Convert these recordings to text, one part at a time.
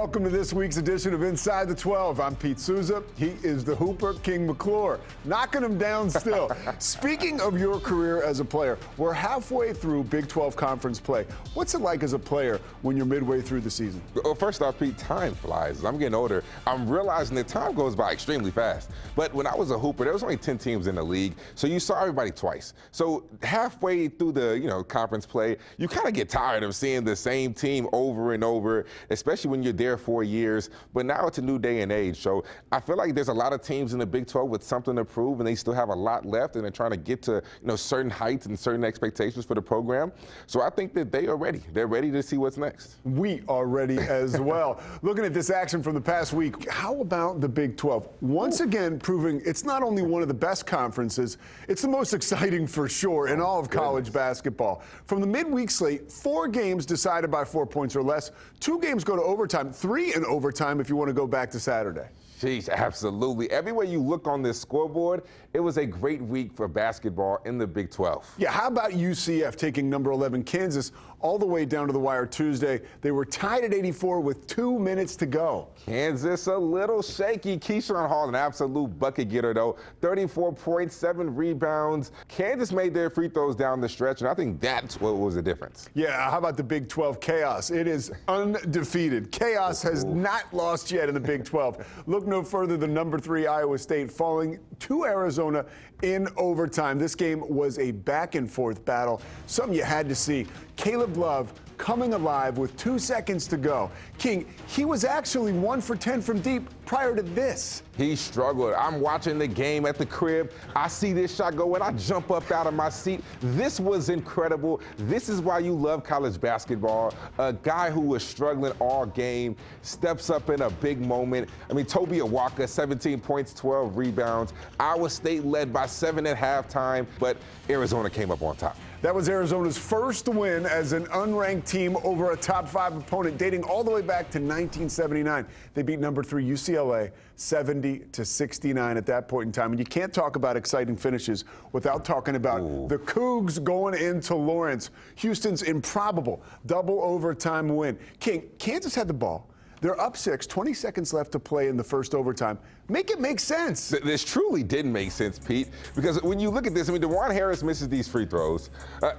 welcome to this week's edition of Inside the 12. I'm Pete Souza. He is the Hooper, King McClure, knocking him down still. Speaking of your career as a player, we're halfway through Big 12 conference play. What's it like as a player when you're midway through the season? Well, first off, Pete, time flies. As I'm getting older, I'm realizing that time goes by extremely fast. But when I was a Hooper, there was only 10 teams in the league, so you saw everybody twice. So halfway through the conference play, you kind of get tired of seeing the same team over and over, especially when you're there 4 years. But now it's a new day and age. So I feel like there's a lot of teams in the Big 12 with something to prove, and they still have a lot left, and they're trying to get to certain heights and certain expectations for the program. So I think that they are ready. They're ready to see what's next. We are ready as well. Looking at this action from the past week, how about the Big 12? Once again, proving it's not only one of the best conferences, it's the most exciting for sure in all of college basketball. From the midweek slate, 4 games decided by 4 points or less. 2 games go to overtime, 3 in overtime if you want to go back to Saturday. Jeez, absolutely. Everywhere you look on this scoreboard, it was a great week for basketball in the Big 12. Yeah, how about UCF taking number 11 Kansas all the way down to the wire Tuesday? They were tied at 84 with 2 minutes to go. Kansas a little shaky. Keyshawn Hall, an absolute bucket getter, though. 34 points, 7 rebounds. Kansas made their free throws down the stretch, and I think that's what was the difference. Yeah, how about the Big 12 chaos? It is undefeated. Chaos has not lost yet in the Big 12. Look no further than number 3 Iowa State falling to Arizona in overtime. This game was a back-and-forth battle, something you had to see. Caleb Love coming alive with 2 seconds to go. King, he was actually 1 for 10 from deep prior to this. He struggled. I'm watching the game at the crib. I see this shot go, and I jump up out of my seat. This was incredible. This is why you love college basketball. A guy who was struggling all game steps up in a big moment. I mean, Toby Awaka, 17 points, 12 rebounds. Iowa State led by 7 at halftime, but Arizona came up on top. That was Arizona's first win as an unranked team over a top 5 opponent dating all the way back to 1979. They beat number 3 UCLA 70-69 at that point in time. And you can't talk about exciting finishes without talking about the Cougs going into Lawrence. Houston's improbable double overtime win. King, Kansas had the ball. They're up 6, 20 seconds left to play in the first overtime. Make it make sense. This truly didn't make sense, Pete, because when you look at this, I mean, DeJuan Harris misses these free throws.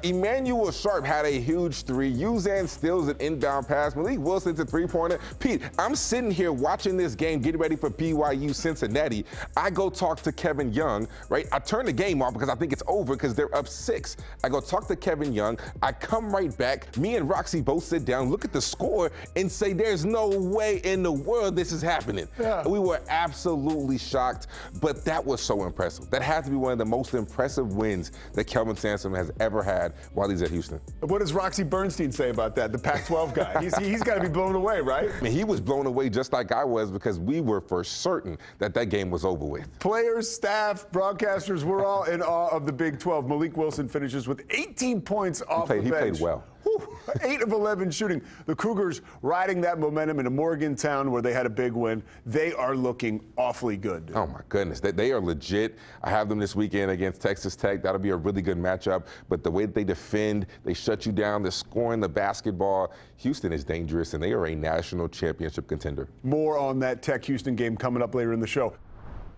Emmanuel Sharp had a huge 3. Uzan steals an inbound pass. Malik Wilson's a 3-pointer. Pete, I'm sitting here watching this game, getting ready for BYU Cincinnati. I go talk to Kevin Young, right? I turn the game off because I think it's over because they're up 6. I go talk to Kevin Young. I come right back. Me and Roxy both sit down, look at the score, and say, there's no way in the world this is happening. Yeah. We were absolutely shocked, but that was so impressive. That had to be one of the most impressive wins that Kelvin Sampson has ever had while he's at Houston. What does Roxy Bernstein say about that, the Pac-12 guy? He's got to be blown away, right? I mean, he was blown away just like I was because we were for certain that that game was over with. Players, staff, broadcasters, we're all in awe of the Big 12. Malik Wilson finishes with 18 points off the bench. He played well. 8 of 11 shooting. The Cougars riding that momentum into Morgantown where they had a big win. They are looking awfully good. Oh, my goodness. They are legit. I have them this weekend against Texas Tech. That'll be a really good matchup. But the way that they defend, they shut you down, they're scoring the basketball. Houston is dangerous, and they are a national championship contender. More on that Tech-Houston game coming up later in the show.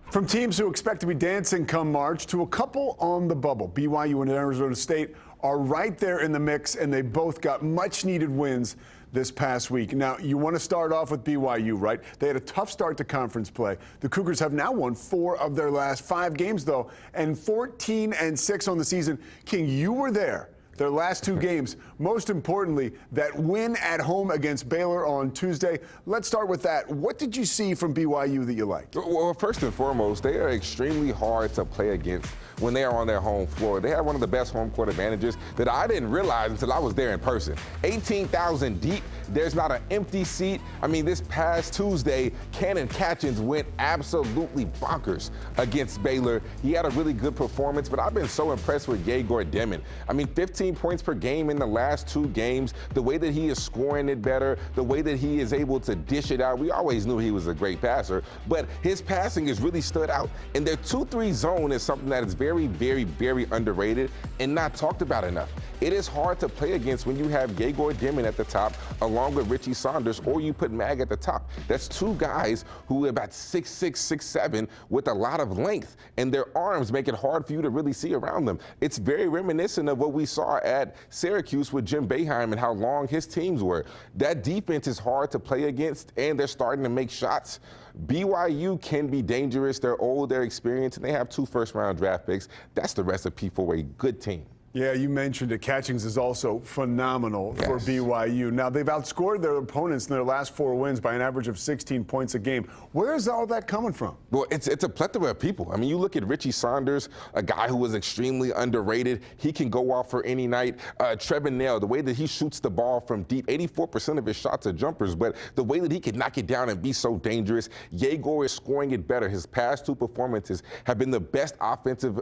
From teams who expect to be dancing come March to a couple on the bubble. BYU and Arizona State are right there in the mix, and they both got much-needed wins this past week. Now, you want to start off with BYU, right? They had a tough start to conference play. The Cougars have now won 4 of their last 5 games, though, and 14-6 on the season. King, you were there. Their last 2 games. Most importantly, that win at home against Baylor on Tuesday. Let's start with that. What did you see from BYU that you liked? Well, first and foremost, they are extremely hard to play against when they are on their home floor. They have one of the best home court advantages that I didn't realize until I was there in person. 18,000 deep. There's not an empty seat. I mean, this past Tuesday, Cannon Catchins went absolutely bonkers against Baylor. He had a really good performance, but I've been so impressed with Yegor Demon. I mean, 15 points per game in the last 2 games, the way that he is scoring it better, the way that he is able to dish it out. We always knew he was a great passer, but his passing has really stood out. And their 2-3 zone is something that is very, very, very underrated and not talked about enough. it is hard to play against when you have Yegor Dimon at the top along with Richie Saunders, or you put Mag at the top. That's two guys who are about 6'6", 6'7", with a lot of length, and their arms make it hard for you to really see around them. It's very reminiscent of what we saw at Syracuse with Jim Boeheim and how long his teams were. That defense is hard to play against, and they're starting to make shots. BYU can be dangerous. They're old, they're experienced, and they have 2 first-round draft picks. That's the recipe for a good team. Yeah, you mentioned it. Catchings is also phenomenal for BYU. Now, they've outscored their opponents in their last 4 wins by an average of 16 points a game. Where is all that coming from? Well, it's a plethora of people. I mean, you look at Richie Saunders, a guy who was extremely underrated. He can go off for any night. Trevin Nail, the way that he shoots the ball from deep, 84% of his shots are jumpers, but the way that he can knock it down and be so dangerous. Yegor is scoring it better. His past 2 performances have been the best offensive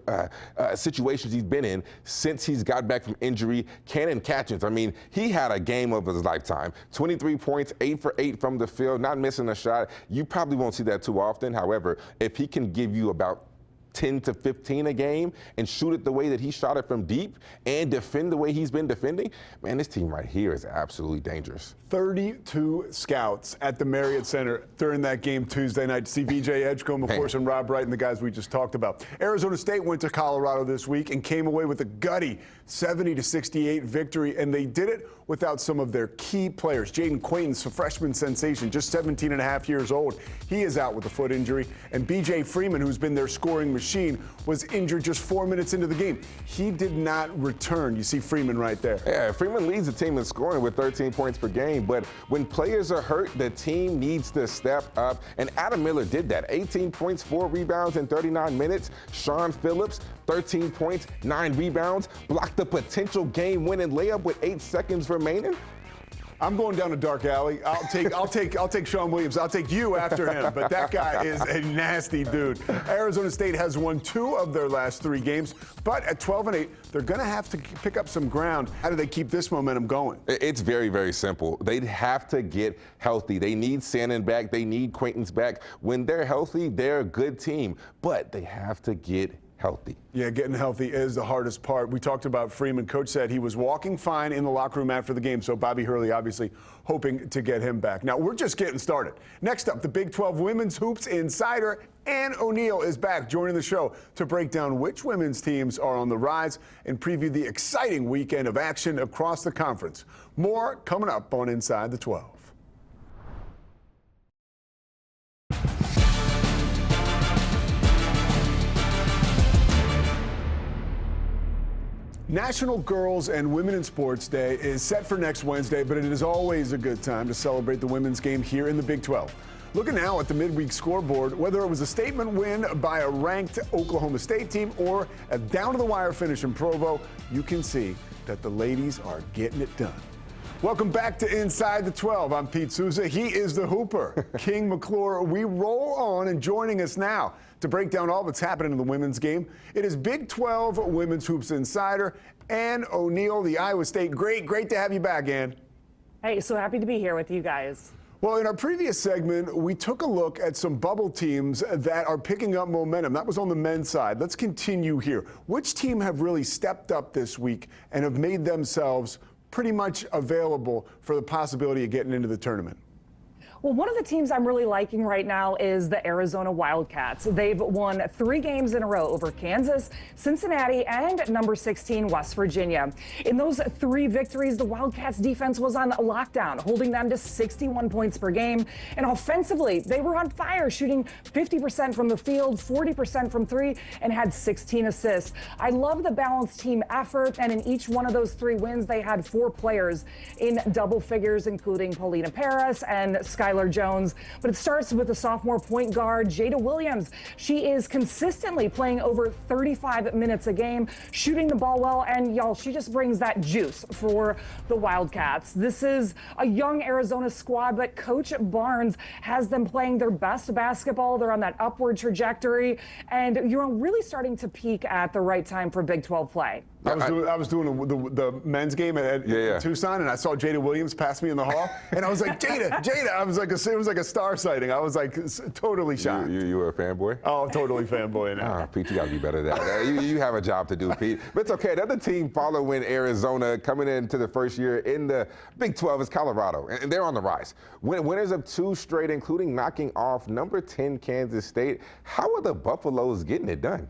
situations he's been in since he's got back from injury. Cannon Catchings, I mean, he had a game of his lifetime. 23 points, 8 for 8 from the field, not missing a shot. You probably won't see that too often. However, if he can give you about 10 to 15 a game and shoot it the way that he shot it from deep and defend the way he's been defending, man, this team right here is absolutely dangerous. 32 scouts at the Marriott Center during that game Tuesday night to see VJ Edgecombe, of course, and Rob Wright and the guys we just talked about. Arizona State went to Colorado this week and came away with a gutty 70-68 victory, and they did it without some of their key players. Jaden Quaintance, a freshman sensation, just 17 and a half years old. He is out with a foot injury. And BJ Freeman, who's been their scoring machine, was injured just 4 minutes into the game. He did not return. You see Freeman right there. Yeah, Freeman leads the team in scoring with 13 points per game. But when players are hurt, the team needs to step up. And Adam Miller did that. 18 points, 4 rebounds in 39 minutes. Sean Phillips, 13 points, 9 rebounds, blocked the potential game-winning layup with 8 seconds remaining. I'm going down a dark alley. I'll take Sean Williams. I'll take you after him. But that guy is a nasty dude. Arizona State has won 2 of their last 3 games, but at 12-8, they're going to have to pick up some ground. How do they keep this momentum going? It's very, very simple. They'd have to get healthy. They need Sandin back. They need Quaintance back. When they're healthy, they're a good team, but they have to get healthy. Yeah, getting healthy is the hardest part. We talked about Freeman. Coach said he was walking fine in the locker room after the game, so Bobby Hurley obviously hoping to get him back. Now, we're just getting started. Next up, the Big 12 Women's Hoops Insider, Ann O'Neill, is back joining the show to break down which women's teams are on the rise and preview the exciting weekend of action across the conference. More coming up on Inside the 12. National Girls and Women in Sports Day is set for next Wednesday, but it is always a good time to celebrate the women's game here in the Big 12. Looking now at the midweek scoreboard, whether it was a statement win by a ranked Oklahoma State team or a down-to-the-wire finish in Provo, you can see that the ladies are getting it done. Welcome back to Inside the 12. I'm Pete Souza. He is the Hooper. King McClure, we roll on, and joining us now to break down all that's happening in the women's game, it is Big 12 Women's Hoops Insider, Ann O'Neill, the Iowa State. Great to have you back, Ann. Hey, so happy to be here with you guys. Well, in our previous segment, we took a look at some bubble teams that are picking up momentum. That was on the men's side. Let's continue here. Which team have really stepped up this week and have made themselves pretty much available for the possibility of getting into the tournament? Well, one of the teams I'm really liking right now is the Arizona Wildcats. They've won 3 games in a row over Kansas, Cincinnati, and number 16, West Virginia. In those 3 victories, the Wildcats defense was on lockdown, holding them to 61 points per game. And offensively, they were on fire, shooting 50% from the field, 40% from 3, and had 16 assists. I love the balanced team effort, and in each one of those 3 wins, they had 4 players in double figures, including Paulina Paris and Skylar Jones. But it starts with the sophomore point guard, Jada Williams. She is consistently playing over 35 minutes a game, shooting the ball well, and y'all, she just brings that juice for the Wildcats. This is a young Arizona squad, but Coach Barnes has them playing their best basketball. They're on that upward trajectory, and you're really starting to peak at the right time for Big 12 play. I was doing the men's game at Tucson, and I saw Jada Williams pass me in the hall, and I was like, Jada. I was like, it was like a star sighting. I was like totally shocked. You were a fanboy? Oh, totally fanboy now. Pete, you got to be better than that. You have a job to do, Pete. But it's okay. Another team following Arizona coming into the first year in the Big 12 is Colorado, and they're on the rise. Winners of 2 straight, including knocking off number 10 Kansas State. How are the Buffaloes getting it done?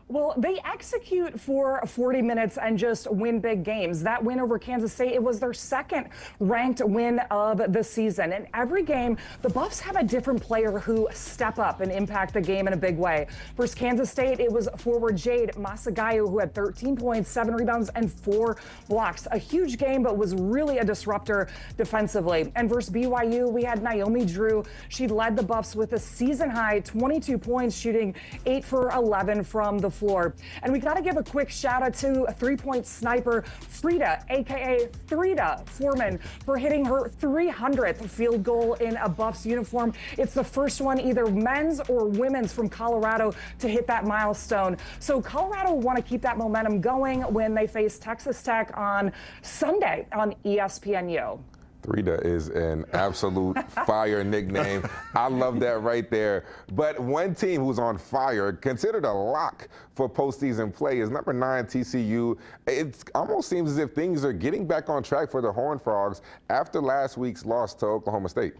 Well, they execute for 40 minutes and just win big games. That win over Kansas State, it was their second ranked win of the season. In every game, the Buffs have a different player who step up and impact the game in a big way. Versus Kansas State, it was forward Jade Masagayo, who had 13 points, 7 rebounds, and 4 blocks. A huge game, but was really a disruptor defensively. And versus BYU, we had Naomi Drew. She led the Buffs with a season-high 22 points, shooting 8 for 11 from the floor. And we got to give a quick shout out to a 3-point sniper, Frida, aka Frida Foreman, for hitting her 300th field goal in a Buffs uniform. It's the first one, either men's or women's, from Colorado to hit that milestone. So Colorado want to keep that momentum going when they face Texas Tech on Sunday on ESPNU. Frida is an absolute fire nickname. I love that right there. But one team who's on fire, considered a lock for postseason play, is number 9 TCU. It almost seems as if things are getting back on track for the Horned Frogs after last week's loss to Oklahoma State.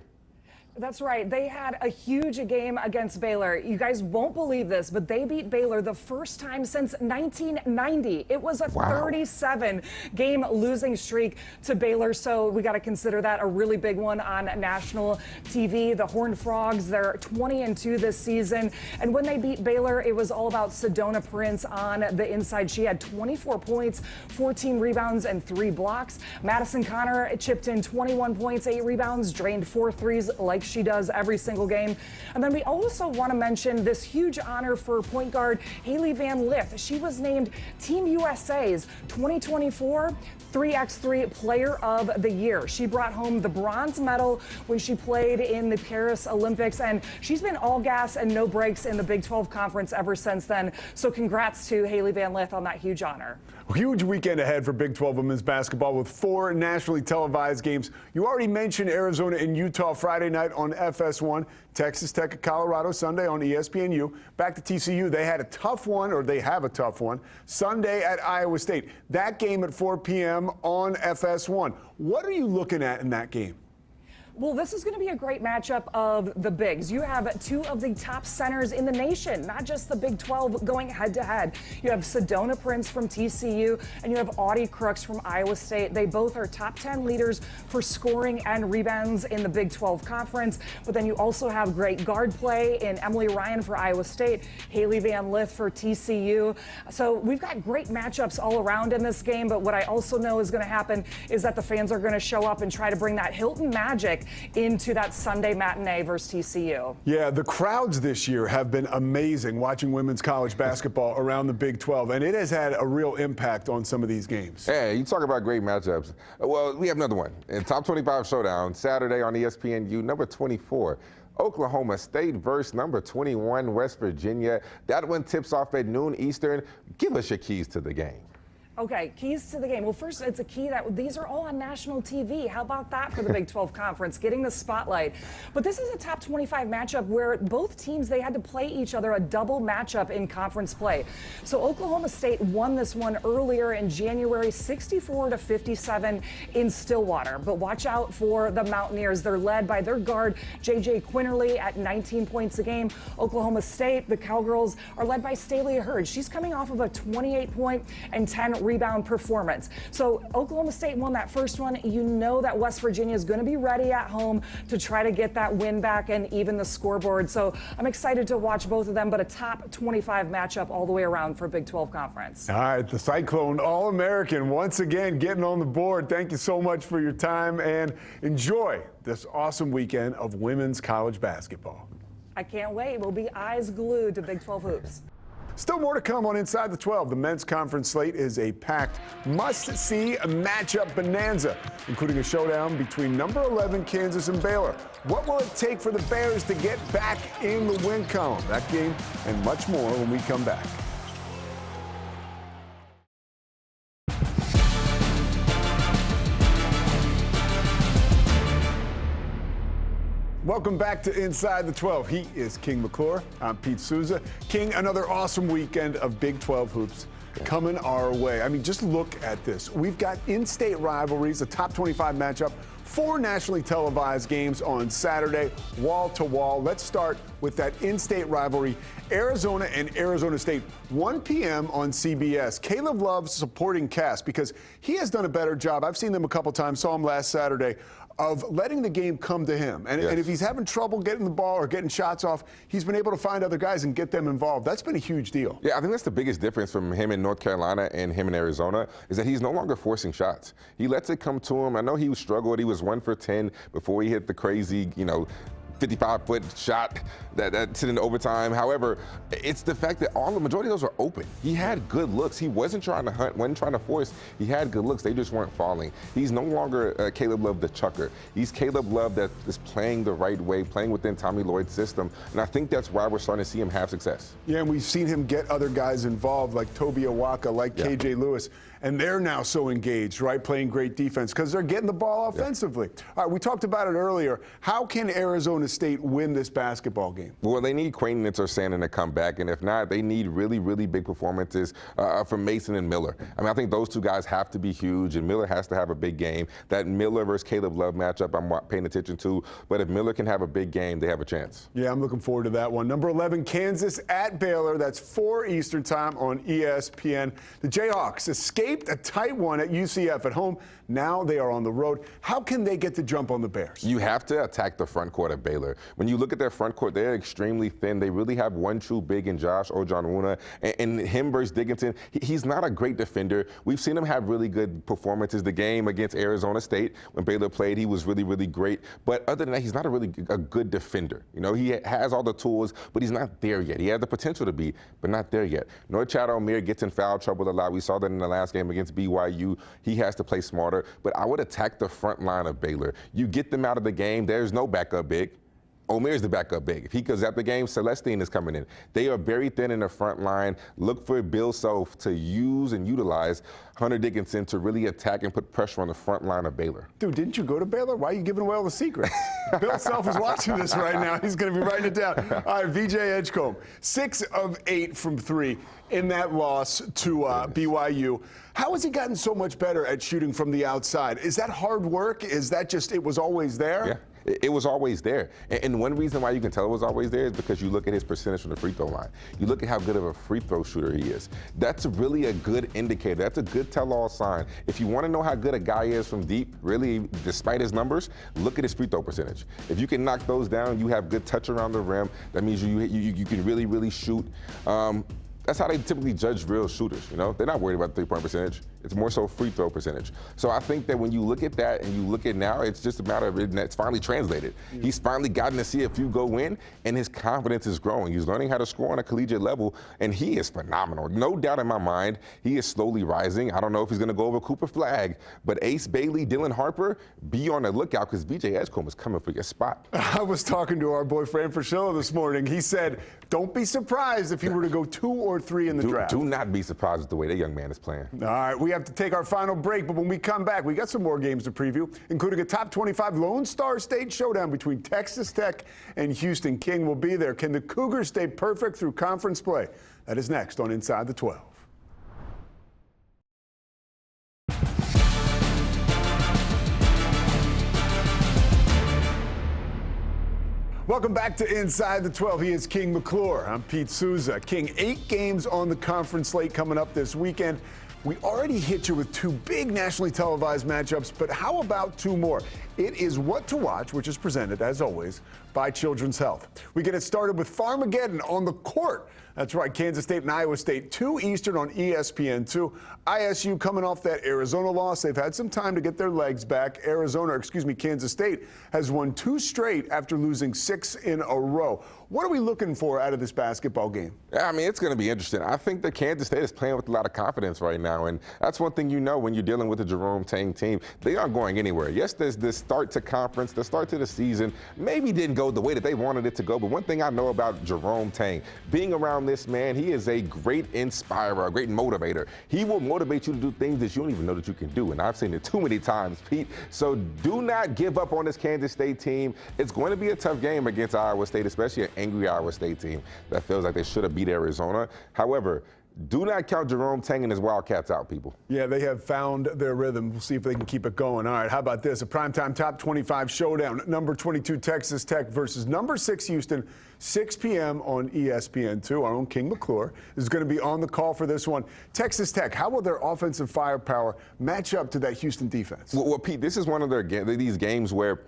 That's right. They had a huge game against Baylor. You guys won't believe this, but they beat Baylor the first time since 1990. It was a 37-game losing streak to Baylor, so we got to consider that a really big one on national TV. The Horned Frogs, they're 20-2 this season, and when they beat Baylor, it was all about Sedona Prince on the inside. She had 24 points, 14 rebounds, and 3 blocks. Madison Connor chipped in 21 points, 8 rebounds, drained 4 threes like she does every single game. And then we also want to mention this huge honor for point guard Haley Van Lith. She was named Team USA's 2024 3x3 Player of the Year. She brought home the bronze medal when she played in the Paris Olympics, and she's been all gas and no breaks in the Big 12 Conference ever since then. So congrats to Haley Van Lith on that huge honor. Huge weekend ahead for Big 12 women's basketball with 4 nationally televised games. You already mentioned Arizona and Utah Friday night on FS1, Texas Tech at Colorado Sunday on ESPNU. Back to TCU, they had a tough one, or they have a tough one, Sunday at Iowa State. That game at 4 p.m. on FS1. What are you looking at in that game? Well, this is going to be a great matchup of the bigs. You have 2 of the top centers in the nation, not just the Big 12 going head-to-head. You have Sedona Prince from TCU, and you have Audie Crooks from Iowa State. They both are top 10 leaders for scoring and rebounds in the Big 12 Conference. But then you also have great guard play in Emily Ryan for Iowa State, Haley Van Lith for TCU. So we've got great matchups all around in this game. But what I also know is going to happen is that the fans are going to show up and try to bring that Hilton magic into that Sunday matinee versus TCU. Yeah, the crowds this year have been amazing watching women's college basketball around the Big 12, and it has had a real impact on some of these games. Hey, you talk about great matchups. Well, we have another one. In Top 25 Showdown, Saturday on ESPNU, number 24. Oklahoma State versus number 21, West Virginia. That one tips off at noon Eastern. Give us your keys to the game. Okay, keys to the game. Well, first, it's a key that these are all on national TV. How about that for the Big 12 Conference, getting the spotlight? But this is a top 25 matchup where both teams, they had to play each other a double matchup in conference play. So Oklahoma State won this one earlier in January, 64-57 in Stillwater. But watch out for the Mountaineers. They're led by their guard, J.J. Quinterly, at 19 points a game. Oklahoma State, the Cowgirls, are led by Stalia Hurd. She's coming off of a 28-point and 10 rebound performance. So Oklahoma State won that first one. You know that West Virginia is going to be ready at home to try to get that win back and even the scoreboard. So I'm excited to watch both of them, but a top 25 matchup all the way around for Big 12 Conference. All right, the Cyclone All-American once again getting on the board. Thank you so much for your time, and enjoy this awesome weekend of women's college basketball. I can't wait. We'll be eyes glued to Big 12 hoops. Still more to come on Inside the 12. The men's conference slate is a packed, must-see matchup bonanza, including a showdown between number 11 Kansas and Baylor. What will it take for the Bears to get back in the win column? That game and much more when we come back. Welcome back to Inside the 12. He is King McClure. I'm Pete Souza. King, another awesome weekend of Big 12 hoops coming our way. I mean, just look at this. We've got in-state rivalries, a top 25 matchup, 4 nationally televised games on Saturday, wall to wall. Let's start with that in-state rivalry, Arizona and Arizona State, 1 p.m. on CBS. Caleb Love's supporting cast because he has done a better job. I've seen them a couple times, saw him last Saturday, of letting the game come to him. And if he's having trouble getting the ball or getting shots off, he's been able to find other guys and get them involved. That's been a huge deal. Yeah, I think that's the biggest difference from him in North Carolina and him in Arizona is that he's no longer forcing shots. He lets it come to him. I know he struggled. He was 1 for 10 before he hit the crazy, 55-foot shot that hit in overtime. However, it's the fact that the majority of those were open. He had good looks. He wasn't trying to hunt, wasn't trying to force. He had good looks. They just weren't falling. He's no longer Caleb Love the chucker. He's Caleb Love that is playing the right way, playing within Tommy Lloyd's system. And I think that's why we're starting to see him have success. Yeah, and we've seen him get other guys involved like Toby Awaka, like KJ Lewis. And they're now so engaged, right, playing great defense because they're getting the ball offensively. All right, we talked about it earlier. How can Arizona State win this basketball game? Well, they need Quainton or Sandin to come back, and if not, they need really, really big performances from Mason and Miller. I mean, I think those two guys have to be huge, and Miller has to have a big game. That Miller versus Caleb Love matchup I'm paying attention to, but if Miller can have a big game, they have a chance. Yeah, I'm looking forward to that one. Number 11, Kansas at Baylor. That's 4 Eastern time on ESPN. The Jayhawks escaped a tight one at UCF at home. Now they are on the road. How can they get the jump on the Bears? You have to attack the front court of Baylor. When you look at their front court, they're extremely thin. They really have one true big in Josh Ojanwuna. And him versus Dickinson, he's not a great defender. We've seen him have really good performances. The game against Arizona State, when Baylor played, he was really, really great. But other than that, he's not a good defender. He has all the tools, but he's not there yet. He has the potential to be, but not there yet. Norchad Omier gets in foul trouble a lot. We saw that in the last game against BYU. He has to play smarter. But I would attack the front line of Baylor. You get them out of the game. There's no backup big. Omir's the backup big. If he goes out the game, Celestine is coming in. They are very thin in the front line. Look for Bill Self to use and utilize Hunter Dickinson to really attack and put pressure on the front line of Baylor. Dude, didn't you go to Baylor? Why are you giving away all the secrets? Bill Self is watching this right now. He's going to be writing it down. All right, VJ Edgecombe, 6 of 8 from 3 in that loss to BYU. How has he gotten so much better at shooting from the outside? Is that hard work? Is that just it was always there? Yeah. It was always there. And one reason why you can tell it was always there is because you look at his percentage from the free throw line. You look at how good of a free throw shooter he is. That's really a good indicator. That's a good tell-all sign. If you want to know how good a guy is from deep, really, despite his numbers, look at his free throw percentage. If you can knock those down, you have good touch around the rim. That means you can really, really shoot. That's how they typically judge real shooters, They're not worried about the three-point percentage. It's more so free throw percentage. So I think that when you look at that and you look at now, it's just a matter of it's finally translated. Yeah. He's finally gotten to see a few go in, and his confidence is growing. He's learning how to score on a collegiate level, and he is phenomenal. No doubt in my mind, he is slowly rising. I don't know if he's going to go over Cooper Flagg, but Ace Bailey, Dylan Harper, be on the lookout because VJ Edgecombe is coming for your spot. I was talking to our boy Fran Fraschilla this morning. He said, don't be surprised if he were to go 2 or 3 in the draft. Do not be surprised with the way that young man is playing. All right, we have to take our final break, but when we come back, we got some more games to preview, including a top 25 Lone Star State showdown between Texas Tech and Houston. King will be there. Can the Cougars stay perfect through conference play? That is next on Inside the 12. Welcome back to Inside the 12. He is King McClure. I'm Pete Souza. King, 8 games on the conference slate coming up this weekend. We already hit you with 2 big nationally televised matchups, but how about 2 more? It is What to Watch, which is presented, as always, by Children's Health. We get it started with Farmageddon on the court. That's right, Kansas State and Iowa State, 2 Eastern on ESPN2. ISU coming off that Arizona loss. They've had some time to get their legs back. Kansas State has won 2 straight after losing 6 in a row. What are we looking for out of this basketball game? I mean, it's going to be interesting. I think that Kansas State is playing with a lot of confidence right now, and that's one thing when you're dealing with the Jerome Tang team. They aren't going anywhere. Yes, there's this start to conference, the start to the season, maybe didn't go the way that they wanted it to go. But one thing I know about Jerome Tang, being around this man, he is a great inspirer, a great motivator. He will motivate you to do things that you don't even know that you can do. And I've seen it too many times, Pete. So do not give up on this Kansas State team. It's going to be a tough game against Iowa State, especially an angry Iowa State team that feels like they should have beat Arizona. However, do not count Jerome Tang and his Wildcats out, people. Yeah, they have found their rhythm. We'll see if they can keep it going. All right, how about this? A primetime top 25 showdown. Number 22 Texas Tech versus number 6 Houston, 6 p.m. on ESPN2. Our own King McClure is going to be on the call for this one. Texas Tech, how will their offensive firepower match up to that Houston defense? Well, Pete, this is one of these games where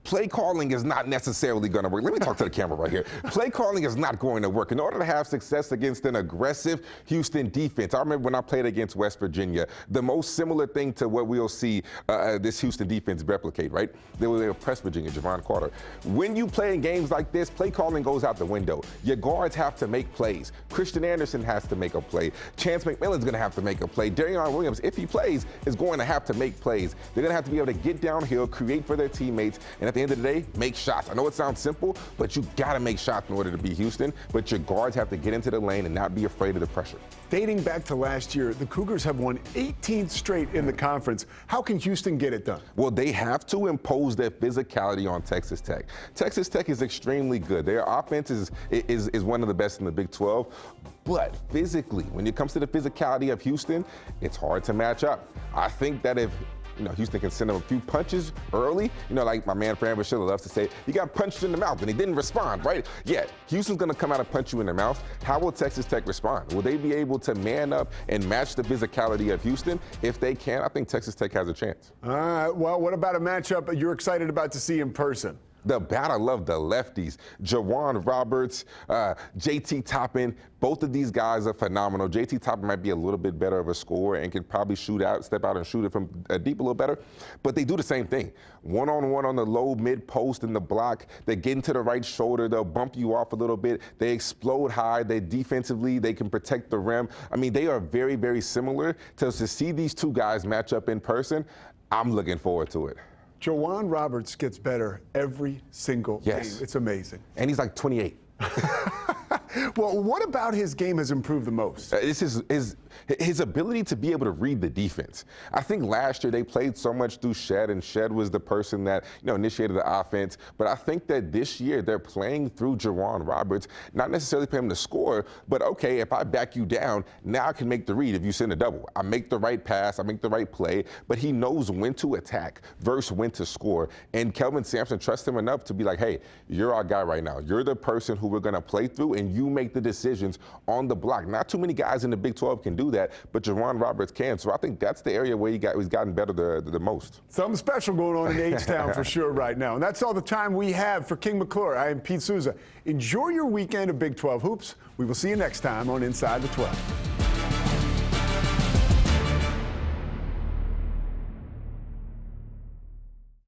play calling is not necessarily going to work. Let me talk to the camera right here. Play calling is not going to work. In order to have success against an aggressive Houston defense, I remember when I played against West Virginia, the most similar thing to what we'll see this Houston defense replicate, right? They will press Virginia, Javon Carter. When you play in games like this, play calling goes out the window. Your guards have to make plays. Christian Anderson has to make a play. Chance McMillan's going to have to make a play. Darion Williams, if he plays, is going to have to make plays. They're going to have to be able to get downhill, create for their teammates, and at the end of the day, make shots. I know it sounds simple, but you got to make shots in order to beat Houston. But your guards have to get into the lane and not be afraid of the pressure. Dating back to last year, the Cougars have won 18 straight in the conference. How can Houston get it done? Well, they have to impose their physicality on Texas Tech. Texas Tech is extremely good. Their offense is one of the best in the Big 12. But physically, when it comes to the physicality of Houston, it's hard to match up. I think that if Houston can send him a few punches early. Like my man Fran Schiller loves to say, he got punched in the mouth and he didn't respond, right? Yeah, Houston's going to come out and punch you in the mouth. How will Texas Tech respond? Will they be able to man up and match the physicality of Houston? If they can, I think Texas Tech has a chance. All right, well, what about a matchup you're excited about to see in person? The bat, I love the lefties. Jawan Roberts, JT Toppin, both of these guys are phenomenal. JT Toppin might be a little bit better of a scorer and can probably step out and shoot it from deep a little better. But they do the same thing. One-on-one on the low mid post in the block. They get into the right shoulder. They'll bump you off a little bit. They explode high. They defensively, they can protect the rim. I mean, they are very, very similar. To see these two guys match up in person, I'm looking forward to it. Jawan Roberts gets better every single game. It's amazing. And he's like 28. Well, what about his game has improved the most? It's his ability to be able to read the defense. I think last year they played so much through Shed, and Shed was the person that initiated the offense. But I think that this year they're playing through Jawan Roberts, not necessarily for him to score, but okay, if I back you down, now I can make the read if you send a double. I make the right pass, I make the right play, but he knows when to attack versus when to score. And Kelvin Sampson trusts him enough to be like, hey, you're our guy right now. You're the person who we're going to play through, and you make the decisions on the block. Not too many guys in the Big 12 can do that, but Jawan Roberts can. So I think that's the area where he's gotten better the most. Something special going on in H-Town for sure right now. And that's all the time we have for King McClure. I am Pete Souza. Enjoy your weekend of Big 12 hoops. We will see you next time on Inside the 12.